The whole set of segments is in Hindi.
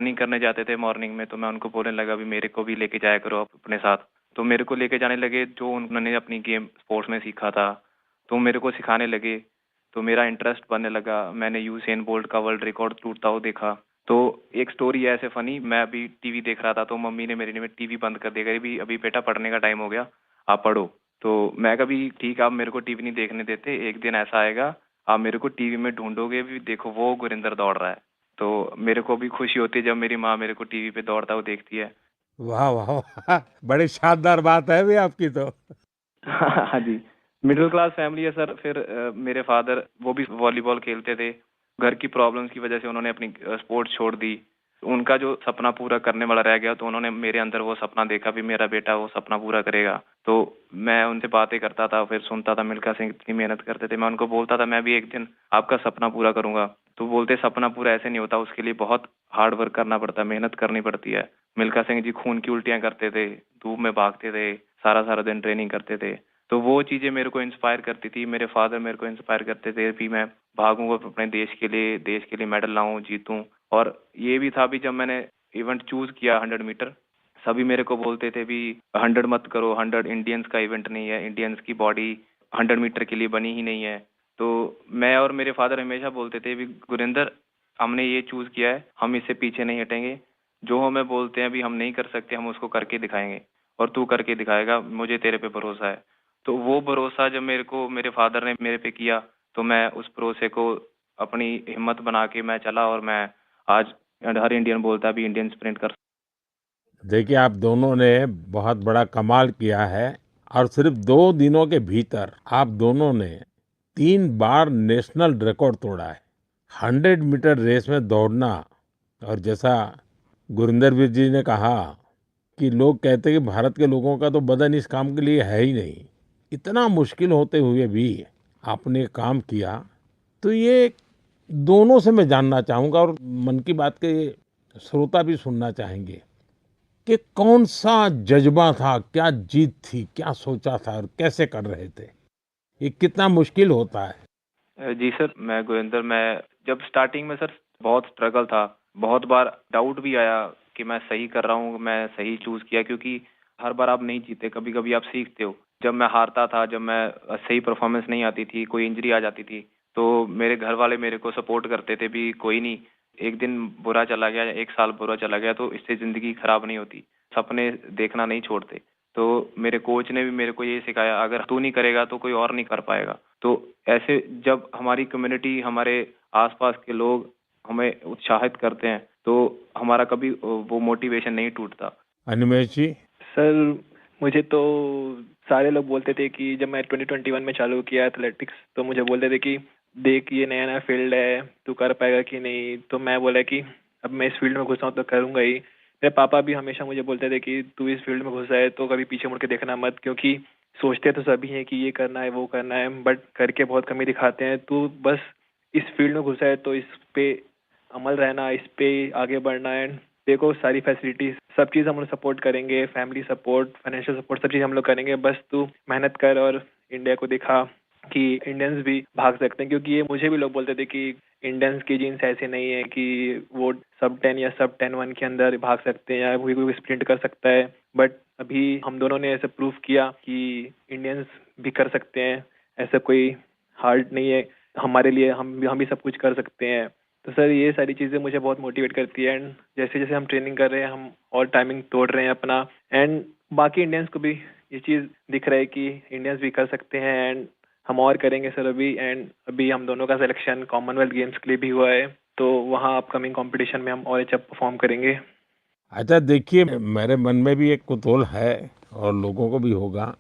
रनिंग करने जाते थे मॉर्निंग में, तो मैं उनको बोलने लगा भी मेरे को भी लेके जाया करो आप अपने साथ। तो मेरे को लेके जाने लगे, जो उन्होंने अपनी गेम स्पोर्ट्स में सीखा था तो मेरे को सिखाने लगे। तो मेरा इंटरेस्ट बनने लगा। मैंने यूसेन बोल्ट का वर्ल्ड रिकॉर्ड टूटता हुआ देखा। तो एक स्टोरी है ऐसे फनी, मैं अभी टीवी देख रहा था तो मम्मी ने मेरी ने टीवी बंद कर दिया, भी अभी बेटा पढ़ने का टाइम हो गया, आप पढ़ो। तो मैं कभी ठीक, आप मेरे को टीवी नहीं देखने देते, एक दिन ऐसा आएगा आप मेरे को टीवी में ढूंढोगे भी, देखो वो गुरिंदर दौड़ रहा है। तो मेरे को भी खुशी होती है जब मेरी माँ मेरे को टीवी पे दौड़ता हुआ देखती है। वाह वाह वाह! बड़ी शानदार बात है भी आपकी तो। हाँ जी, मिडिल क्लास फैमिली है सर। फिर मेरे फादर वो भी वॉलीबॉल खेलते थे। घर की प्रॉब्लम्स की वजह से उन्होंने अपनी स्पोर्ट्स छोड़ दी। उनका जो सपना पूरा करने वाला रह गया, तो उन्होंने मेरे अंदर वो सपना देखा भी मेरा बेटा वो सपना पूरा करेगा। तो मैं उनसे बातें करता था, फिर सुनता था मिल्खा सिंह इतनी मेहनत करते थे, मैं उनको बोलता था मैं भी एक दिन आपका सपना पूरा करूंगा। तो बोलते सपना पूरा ऐसे नहीं होता, उसके लिए बहुत हार्ड वर्क करना पड़ता है, मेहनत करनी पड़ती है। मिल्खा सिंह जी खून की उल्टियां करते थे, धूप में भागते थे, सारा सारा दिन ट्रेनिंग करते थे। तो वो चीजें मेरे को इंस्पायर करती थी। मेरे फादर मेरे को इंस्पायर करते थे भी मैं भागूंगा अपने देश के लिए मेडल लाऊं, जीतूं। और ये भी था भी जब मैंने इवेंट चूज किया 100 मीटर, सभी मेरे को बोलते थे भी 100 मत करो, 100 इंडियंस का इवेंट नहीं है, इंडियंस की बॉडी 100 मीटर के लिए बनी ही नहीं है। तो मैं और मेरे फादर हमेशा बोलते थे भी गुरिंदर, हमने ये चूज किया है, हम इससे पीछे नहीं हटेंगे। जो हमें बोलते हैं भी हम नहीं कर सकते, हम उसको करके दिखाएंगे और तू करके दिखाएगा, मुझे तेरे पे भरोसा है। तो वो भरोसा जब मेरे को मेरे फादर ने मेरे पे किया, तो मैं उस भरोसे को अपनी हिम्मत बना के मैं चला, और मैं आज हर इंडियन बोलता है भी इंडियन स्प्रिंट कर। देखिए, आप दोनों ने बहुत बड़ा कमाल किया है और सिर्फ 2 दिनों के भीतर आप दोनों ने 3 बार नेशनल रिकॉर्ड तोड़ा है। 100 मीटर रेस में दौड़ना, और जैसा गुरिंदर वीर जी ने कहा कि लोग कहते हैं कि भारत के लोगों का तो बदन इस काम के लिए है ही नहीं। इतना मुश्किल होते हुए भी आपने काम किया। तो ये दोनों से मैं जानना चाहूँगा, और मन की बात के श्रोता भी सुनना चाहेंगे कि कौन-सा जज़्बा था, क्या जीत थी, क्या सोचा था और कैसे कर रहे थे? ये कितना मुश्किल होता है? जी सर, मैं गुरिंदर, मैं जब स्टार्टिंग में सर बहुत स्ट्रगल था, बहुत बार डाउट भी आया कि मैं सही कर रहा हूँ, मैं सही चूज किया, क्योंकि हर बार आप नहीं जीते, कभी कभी आप सीखते हो। जब मैं हारता था, जब मैं सही परफॉर्मेंस नहीं आती थी, कोई इंजरी आ जाती थी, तो मेरे घर वाले मेरे को सपोर्ट करते थे भी कोई नहीं, एक दिन बुरा चला गया, एक साल बुरा चला गया तो इससे जिंदगी खराब नहीं होती, सपने देखना नहीं छोड़ते। तो मेरे कोच ने भी मेरे को ये सिखाया, अगर तू नहीं करेगा तो कोई और नहीं कर पाएगा। तो ऐसे जब हमारी कम्युनिटी, हमारे आसपास के लोग हमें उत्साहित करते हैं, तो हमारा कभी वो मोटिवेशन नहीं टूटता। अनिमेष जी? सर मुझे तो सारे लोग बोलते थे कि जब मैं 2021 में चालू किया एथलेटिक्स, तो मुझे बोलते थे कि देख ये नया नया फील्ड है, तू कर पाएगा कि नहीं। तो मैं बोला कि अब मैं इस फील्ड में घुसा हूँ तो करूंगा ही। मेरे पापा भी हमेशा मुझे बोलते थे कि तू इस फील्ड में घुसा है तो कभी पीछे मुड़ के देखना मत, क्योंकि सोचते तो सभी हैं कि ये करना है वो करना है, बट करके बहुत कमी दिखाते हैं। तू बस इस फील्ड में घुसा है तो इस पे अमल रहना, इस पे आगे बढ़ना है। देखो सारी फैसिलिटीज सब चीज़ हम लोग सपोर्ट करेंगे, फैमिली सपोर्ट, फाइनेंशियल सपोर्ट, सब चीज़ हम लोग करेंगे, बस तू मेहनत कर और इंडिया को दिखा कि इंडियंस भी भाग सकते हैं। क्योंकि ये मुझे भी लोग बोलते थे कि इंडियंस की जीन्स ऐसे नहीं है कि वो सब 10 या सब 10 1 के अंदर भाग सकते हैं या कोई स्प्रिंट कर सकता है। बट अभी हम दोनों ने ऐसे प्रूव किया कि इंडियंस भी कर सकते हैं, ऐसा कोई हार्ड नहीं है हमारे लिए, हम भी सब कुछ कर सकते हैं। तो सर ये सारी चीज़ें मुझे बहुत मोटिवेट करती है, एंड जैसे जैसे हम ट्रेनिंग कर रहे हैं हम और टाइमिंग तोड़ रहे हैं अपना, एंड बाकी इंडियंस को भी ये चीज़ दिख रहा है कि इंडियंस भी कर सकते हैं, एंड हम और करेंगे सर अभी। एंड अभी हम दोनों का सिलेक्शन कॉमनवेल्थ गेम्स के लिए भी हुआ है, तो वहाँ अपकमिंग कंपटीशन में हम और अच्छा परफॉर्म करेंगे। अच्छा, देखिए, मेरे मन में भी एक कुतूहल है और लोगों को भी होगा।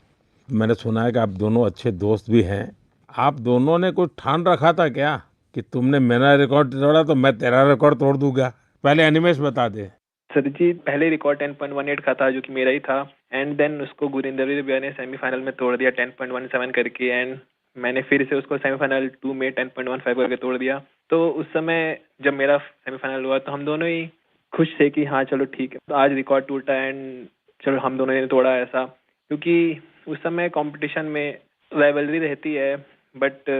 मैंने सुना है कि आप दोनों अच्छे दोस्त भी हैं। आप दोनों ने कुछ ठान रखा था क्या कि तुमने मेरा रिकॉर्ड तोड़ा तो मैं तेरा रिकॉर्ड तोड़ दूंगा? पहले अनिमेष बता दे। सर जी पहले रिकॉर्ड 10.18 का था जो कि मेरा ही था, एंड देन उसको गुरिंदर भैया ने सेमीफाइनल में तोड़ दिया 10.17 करके, एंड मैंने फिर से उसको सेमीफाइनल 2 में 10.15 करके तोड़ दिया। तो उस समय जब मेरा सेमीफाइनल हुआ तो हम दोनों ही खुश थे कि हाँ चलो ठीक है, तो आज रिकॉर्ड टूटा एंड चलो हम दोनों ने तोड़ा ऐसा। क्योंकि उस समय कंपटीशन में राइवलरी रहती है, बट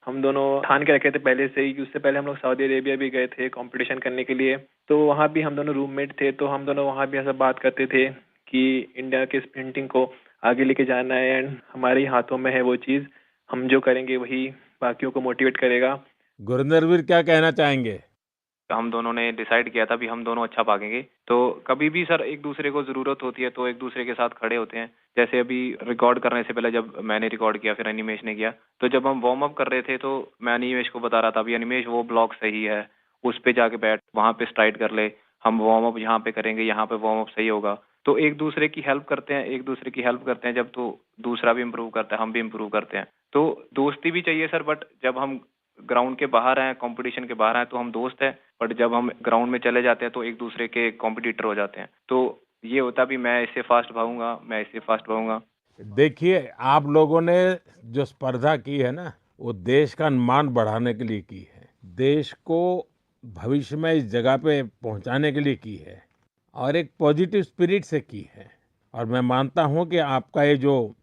हम दोनों ठान के रखे थे पहले से ही कि उससे पहले हम लोग सऊदी अरेबिया भी गए थे कंपटीशन करने के लिए। तो वहाँ भी हम दोनों रूममेट थे, तो हम दोनों वहाँ भी ऐसा बात करते थे कि इंडिया के स्प्रिंटिंग को आगे लेके जाना है एंड हमारे ही हाथों में है वो चीज़। हम जो करेंगे वही बाकियों को मोटिवेट करेगा। गुरिंदर वीर क्या कहना चाहेंगे? हम दोनों ने डिसाइड किया था भी हम दोनों अच्छा भागेंगे। तो कभी भी सर एक दूसरे को ज़रूरत होती है तो एक दूसरे के साथ खड़े होते हैं। जैसे अभी रिकॉर्ड करने से पहले जब मैंने रिकॉर्ड किया फिर अनिमेश ने किया, तो जब हम वार्म अप कर रहे थे तो मैं अनिमेश को बता रहा था, अभी अनिमेश वो ब्लॉक सही है, उस पे जाके बैठ, वहाँ पे स्ट्राइड कर ले, हम वार्म अप यहाँ पे करेंगे, यहाँ पे वार्म अप सही होगा। तो एक दूसरे की हेल्प करते हैं, एक दूसरे की हेल्प करते हैं जब, तो दूसरा भी इम्प्रूव करता है, हम भी इम्प्रूव करते हैं। तो दोस्ती भी चाहिए सर, बट जब हम ग्राउंड के बाहर हैं, कंपटीशन के बाहर हैं तो हम दोस्त हैं, बट जब हम ग्राउंड में चले जाते हैं तो एक दूसरे के कॉम्पिटिटर हो जाते हैं। तो ये होता भी मैं इससे फास्ट भागूंगा, मैं इससे फास्ट भागूंगा। देखिए, आप लोगों ने जो स्पर्धा की है ना, वो देश का मान बढ़ाने के लिए की है। देश को भविष्य में इस जगह पे पहुंचाने के लिए की है और एक पॉजिटिव स्पिरिट से की है। और मैं मानता हूं कि आपका ये जो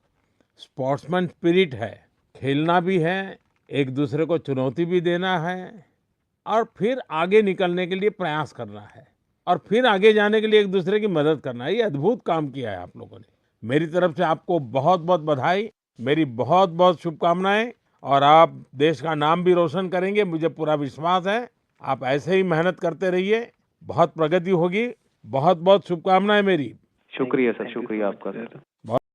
स्पोर्ट्समैन स्पिरिट है, खेलना भी है, एक दूसरे को चुनौती भी देना है और फिर आगे निकलने के लिए प्रयास करना है और फिर आगे जाने के लिए एक दूसरे की मदद करना है। ये अद्भुत काम किया है आप लोगों ने। मेरी तरफ से आपको बहुत-बहुत बधाई, मेरी बहुत-बहुत शुभकामनाएं और आप देश का नाम भी रोशन करेंगे, मुझे पूरा विश्वास है। आप ऐसे ही मेहनत करते रहिए, बहुत प्रगति होगी। बहुत-बहुत शुभकामनाएं मेरी। शुक्रिया सर, थैंक यू शुक्रिया सो मच आपका सर। सर।